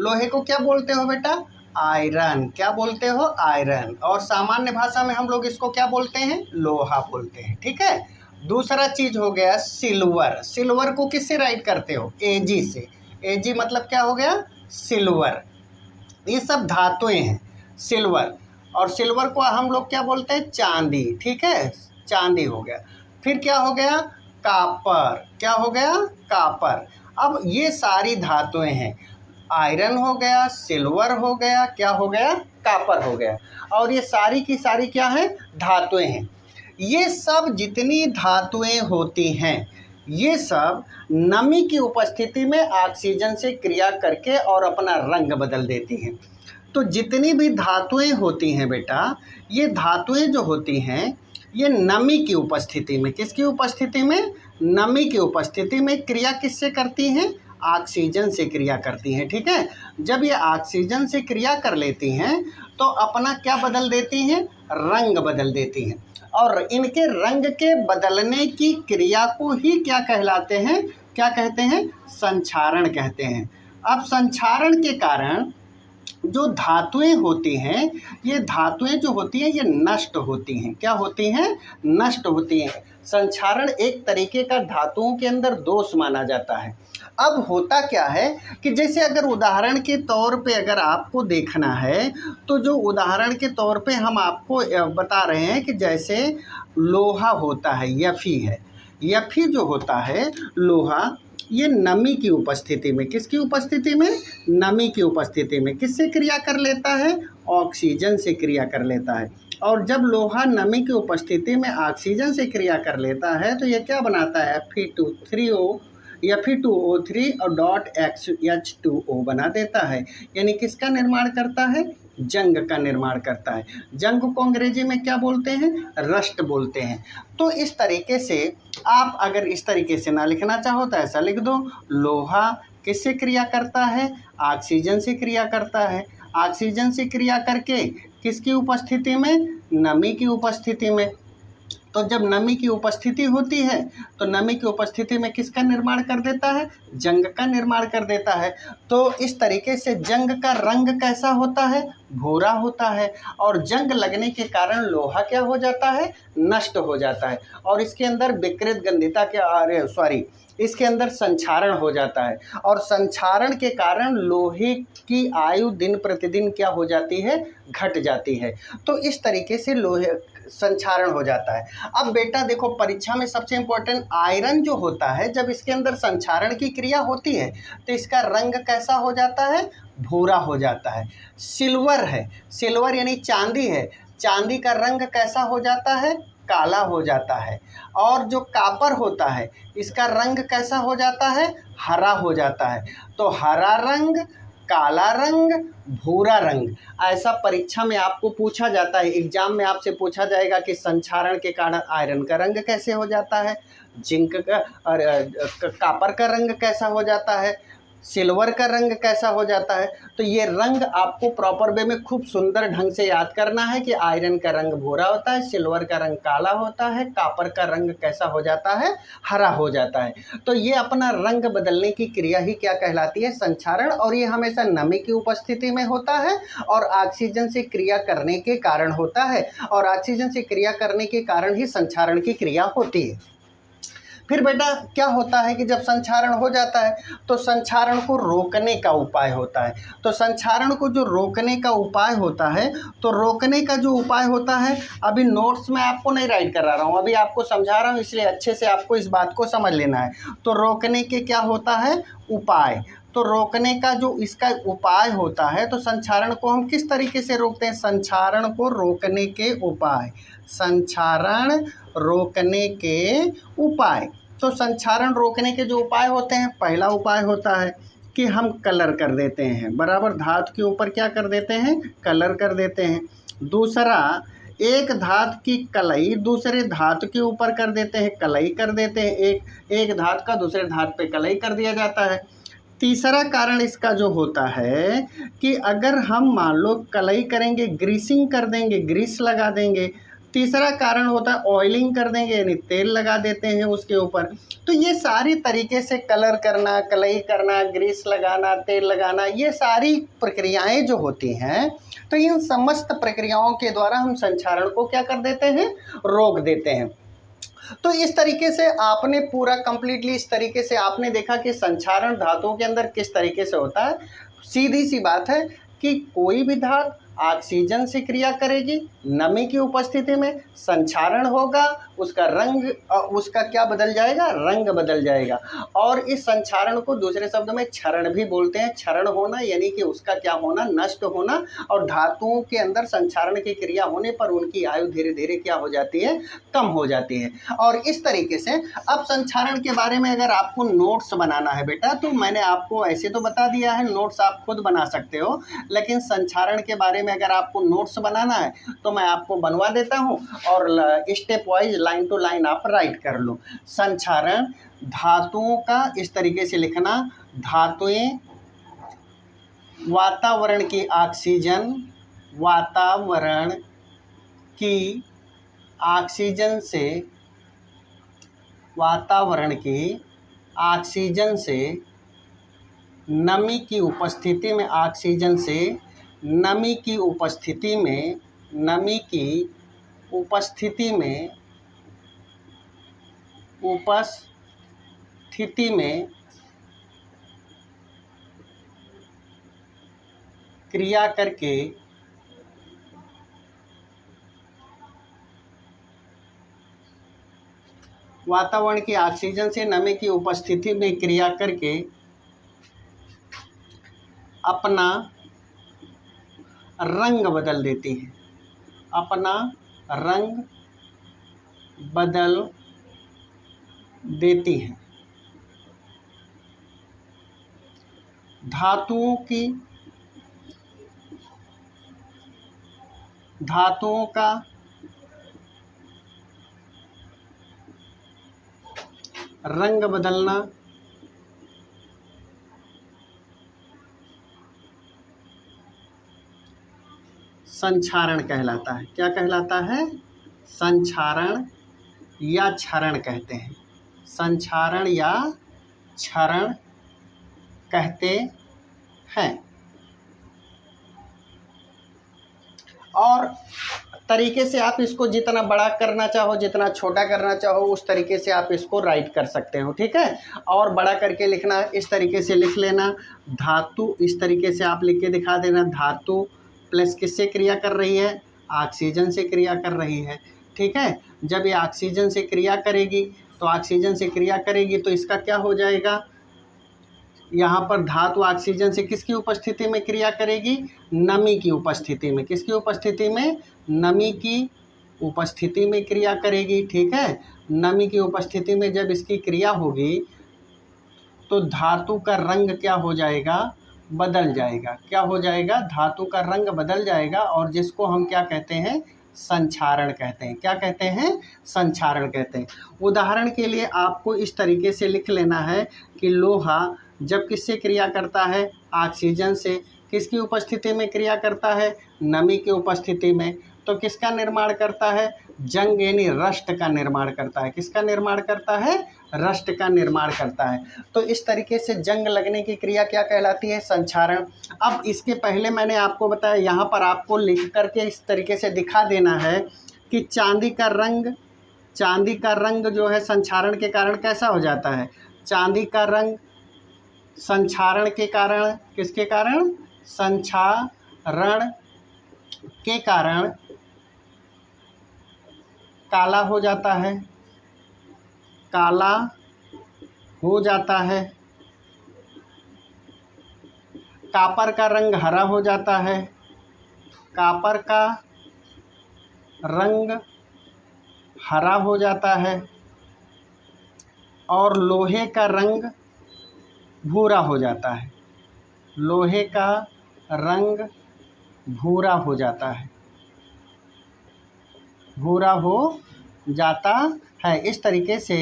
लोहे को क्या बोलते हो बेटा? आयरन। क्या बोलते हो? आयरन। और सामान्य भाषा में हम लोग इसको क्या बोलते हैं? लोहा बोलते हैं। ठीक है। दूसरा चीज हो गया सिल्वर। सिल्वर को किससे राइट करते हो? एजी से। एजी मतलब क्या हो गया? सिल्वर। ये सब धातुएं हैं सिल्वर। और सिल्वर को हम लोग क्या बोलते हैं? चांदी। ठीक है, चांदी हो गया। फिर क्या हो गया? कापर। क्या हो गया? कापर। अब ये सारी धातुएं हैं। आयरन हो गया, सिल्वर हो गया, क्या हो गया? कापर हो गया। और ये सारी की सारी क्या है? धातुएं हैं। ये सब जितनी धातुएं होती हैं ये सब नमी की उपस्थिति में ऑक्सीजन से क्रिया करके और अपना रंग बदल देती हैं। तो जितनी भी धातुएं होती हैं बेटा, ये धातुएं जो होती हैं ये नमी की उपस्थिति में, किसकी उपस्थिति में? नमी की उपस्थिति में क्रिया किससे करती हैं? ऑक्सीजन से क्रिया करती हैं। ठीक है। जब ये ऑक्सीजन से क्रिया कर लेती हैं तो अपना क्या बदल देती हैं? रंग बदल देती हैं। और इनके रंग के बदलने की क्रिया को ही क्या कहलाते हैं? क्या कहते हैं? संक्षारण कहते हैं। अब संक्षारण के कारण जो धातुएं होती हैं, ये धातुएं जो होती हैं ये नष्ट होती हैं। क्या होती हैं? नष्ट होती हैं। संक्षारण एक तरीके का धातुओं के अंदर दोष माना जाता है। अब होता क्या है कि जैसे अगर उदाहरण के तौर पे अगर आपको देखना है तो जो उदाहरण के तौर पे हम आपको बता रहे हैं कि जैसे लोहा होता है, यफी है। यफी जो होता है लोहा, ये नमी की उपस्थिति में, किसकी उपस्थिति में? नमी की उपस्थिति में किससे क्रिया कर लेता है? ऑक्सीजन से क्रिया कर लेता है। और जब लोहा नमी की उपस्थिति में ऑक्सीजन से क्रिया कर लेता है तो ये क्या बनाता है? Fe2O या Fe2O3 और डॉट H2O बना देता है। यानी किसका निर्माण करता है? जंग का निर्माण करता है। जंग को अंग्रेजी में क्या बोलते हैं? रस्ट बोलते हैं। तो इस तरीके से आप अगर इस तरीके से ना लिखना चाहो तो ऐसा लिख दो, लोहा किससे क्रिया करता है? ऑक्सीजन से क्रिया करता है। ऑक्सीजन से क्रिया करके किसकी उपस्थिति में? नमी की उपस्थिति में। तो जब नमी की उपस्थिति होती है तो नमी की उपस्थिति में किसका निर्माण कर देता है? जंग का निर्माण कर देता है। तो इस तरीके से जंग का रंग कैसा होता है? भूरा होता है। और जंग लगने के कारण लोहा क्या हो जाता है? नष्ट हो जाता है। और इसके अंदर विकृत गंधिता के इसके अंदर संक्षारण हो जाता है। और संक्षारण के कारण लोहे की आयु दिन प्रतिदिन क्या हो जाती है? घट जाती है। तो इस तरीके से लोहे संक्षारण हो जाता है। अब बेटा देखो, परीक्षा में सबसे इम्पोर्टेंट आयरन जो होता है, जब इसके अंदर संक्षारण की क्रिया होती है तो इसका रंग कैसा हो जाता है? भूरा हो जाता है। सिल्वर है, सिल्वर यानी चांदी है, चांदी का रंग कैसा हो जाता है? काला हो जाता है। और जो कापर होता है इसका रंग कैसा हो जाता है? हरा हो जाता है। तो हरा रंग, काला रंग, भूरा रंग, ऐसा परीक्षा में आपको पूछा जाता है। एग्जाम में आपसे पूछा जाएगा कि संक्षारण के कारण आयरन का रंग कैसे हो जाता है, जिंक का और कापर का रंग कैसा हो जाता है, सिल्वर का रंग कैसा हो जाता है। तो ये रंग आपको प्रॉपर वे में खूब सुंदर ढंग से याद करना है कि आयरन का रंग भूरा होता है, सिल्वर का रंग काला होता है, कापर का रंग कैसा हो जाता है? हरा हो जाता है। तो ये अपना रंग बदलने की क्रिया ही क्या कहलाती है? संक्षारण। और ये हमेशा नमी की उपस्थिति में होता है और ऑक्सीजन से क्रिया करने के कारण होता है। और ऑक्सीजन से क्रिया करने के कारण ही संक्षारण की क्रिया होती है। फिर बेटा क्या होता है कि जब संक्षारण हो जाता है तो संक्षारण को रोकने का उपाय होता है। तो संक्षारण को जो रोकने का उपाय होता है, तो रोकने का जो उपाय होता है, अभी नोट्स में आपको नहीं राइट करा रहा हूँ, अभी आपको समझा रहा हूँ, इसलिए अच्छे से आपको इस बात को समझ लेना है। तो रोकने के क्या होता है? उपाय। तो रोकने का जो इसका उपाय होता है, तो संक्षारण को हम किस तरीके से रोकते हैं? संक्षारण को रोकने के उपाय, संक्षारण रोकने के उपाय। तो संक्षारण रोकने के जो उपाय होते हैं, पहला उपाय होता है कि हम कलर कर देते हैं, बराबर धातु के ऊपर क्या कर देते हैं? कलर कर देते हैं। दूसरा, एक धातु की कलई दूसरे धातु के ऊपर कर देते हैं, कलई कर देते हैं। एक धातु का दूसरे धातु पे कलई कर दिया जाता है। तीसरा कारण इसका जो होता है कि अगर हम मान लो कलई करेंगे, ग्रीसिंग कर देंगे, ग्रीस लगा देंगे, तीसरा कारण होता है ऑयलिंग कर देंगे, यानी तेल लगा देते हैं उसके ऊपर। तो ये सारी तरीके से कलर करना, कलई करना, ग्रीस लगाना, तेल लगाना, ये सारी प्रक्रियाएं जो होती हैं, तो इन समस्त प्रक्रियाओं के द्वारा हम संक्षारण को क्या कर देते हैं, रोक देते हैं। तो इस तरीके से आपने पूरा कंप्लीटली इस तरीके से आपने देखा कि संक्षारण धातुओं के अंदर किस तरीके से होता है। सीधी सी बात है कि कोई भी धातु ऑक्सीजन से क्रिया करेगी, नमी की उपस्थिति में संक्षारण होगा, उसका रंग उसका क्या बदल जाएगा, रंग बदल जाएगा। और इस संक्षारण को दूसरे शब्द में क्षरण भी बोलते हैं। क्षरण होना यानी कि उसका क्या होना, नष्ट होना। और धातुओं के अंदर संक्षारण की क्रिया होने पर उनकी आयु धीरे धीरे क्या हो जाती है, कम हो जाती है। और इस तरीके से अब संक्षारण के बारे में अगर आपको नोट्स बनाना है बेटा, तो मैंने आपको ऐसे तो बता दिया है, नोट्स आप खुद बना सकते हो, लेकिन संक्षारण के बारे में अगर आपको नोट्स बनाना है तो मैं आपको बनवा देता हूं और stepwise line to line आप राइट कर लो। संक्षारण धातुओं का इस तरीके से लिखना, धातुएं वातावरण की ऑक्सीजन, वातावरण की ऑक्सीजन से, वातावरण की ऑक्सीजन से नमी की उपस्थिति में, ऑक्सीजन से नमी की उपस्थिति में, नमी की उपस्थिति में, उपस्थिति में क्रिया करके वातावरण की ऑक्सीजन से नमी की उपस्थिति में क्रिया करके अपना रंग बदल देती है, अपना रंग बदल देती है। धातुओं का रंग बदलना संक्षारण कहलाता है। क्या कहलाता है, संक्षारण या क्षरण कहते हैं, संक्षारण या क्षरण कहते हैं। और तरीके से आप इसको जितना बड़ा करना चाहो, जितना छोटा करना चाहो, उस तरीके से आप इसको राइट कर सकते हो, ठीक है। और बड़ा करके लिखना, इस तरीके से लिख लेना, धातु इस तरीके से आप लिख के दिखा देना, धातु प्लस किससे क्रिया कर रही है, ऑक्सीजन से क्रिया कर रही है, ठीक है। जब ये ऑक्सीजन से क्रिया करेगी तो ऑक्सीजन से क्रिया करेगी तो इसका क्या हो जाएगा, यहाँ पर धातु ऑक्सीजन से किसकी उपस्थिति में क्रिया करेगी, नमी की उपस्थिति में, किसकी उपस्थिति में, नमी की उपस्थिति में क्रिया करेगी, ठीक है। नमी की उपस्थिति में जब इसकी क्रिया होगी तो धातु का रंग क्या हो जाएगा, बदल जाएगा। क्या हो जाएगा, धातु का रंग बदल जाएगा, और जिसको हम क्या कहते हैं, संक्षारण कहते हैं। क्या कहते हैं, संक्षारण कहते हैं। उदाहरण के लिए आपको इस तरीके से लिख लेना है कि लोहा जब किससे क्रिया करता है, ऑक्सीजन से, किसकी उपस्थिति में क्रिया करता है, नमी की उपस्थिति में, तो किसका निर्माण करता है, जंग यानी रस्ट का निर्माण करता है। किसका निर्माण करता है, रस्ट का निर्माण करता है। तो इस तरीके से जंग लगने की क्रिया क्या कहलाती है, संक्षारण। अब इसके पहले मैंने आपको बताया, यहाँ पर आपको लिख करके इस तरीके से दिखा देना है कि चांदी का रंग जो है संक्षारण के कारण कैसा हो जाता है। चांदी का रंग संक्षारण के कारण, किसके कारण, संक्षारण के कारण काला हो जाता है, काला हो जाता है। कापर का रंग हरा हो जाता है, कापर का रंग हरा हो जाता है। और लोहे का रंग भूरा हो जाता है, लोहे का रंग भूरा हो जाता है, भूरा हो जाता है। इस तरीके से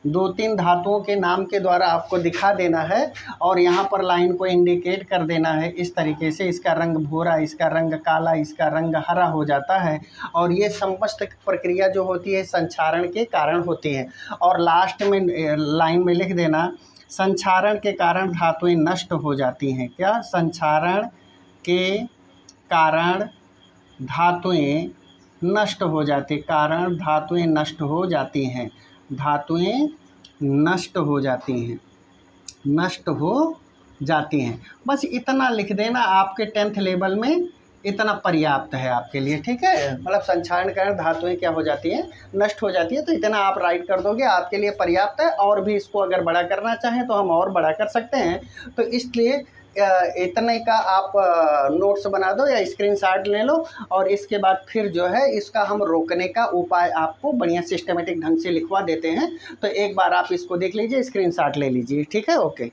2-3 धातुओं के नाम के द्वारा आपको दिखा देना है और यहाँ पर लाइन को इंडिकेट कर देना है इस तरीके से। इसका रंग भूरा, इसका रंग काला, इसका रंग हरा हो जाता है और ये समस्त प्रक्रिया जो होती है संक्षारण के कारण होती है। और लास्ट में लाइन में लिख देना, संक्षारण के कारण धातुएं नष्ट हो जाती हैं। क्या? संक्षारण के कारण धातुएं नष्ट हो जाती, कारण धातुएं नष्ट हो जाती हैं, धातुएं नष्ट हो जाती हैं, नष्ट हो जाती हैं। बस इतना लिख देना, आपके 10th लेवल में इतना पर्याप्त है आपके लिए, ठीक है। मतलब संक्षारण के कारण धातुएं क्या हो जाती हैं? नष्ट हो जाती है। तो इतना आप राइट कर दोगे, आपके लिए पर्याप्त है। और भी इसको अगर बड़ा करना चाहें तो हम और बड़ा कर सकते हैं। तो इसलिए इतने का आप नोट्स बना दो या स्क्रीनशॉट ले लो और इसके बाद फिर जो है इसका हम रोकने का उपाय आपको बढ़िया सिस्टमेटिक ढंग से लिखवा देते हैं। तो एक बार आप इसको देख लीजिए, स्क्रीनशॉट ले लीजिए, ठीक है। ओके।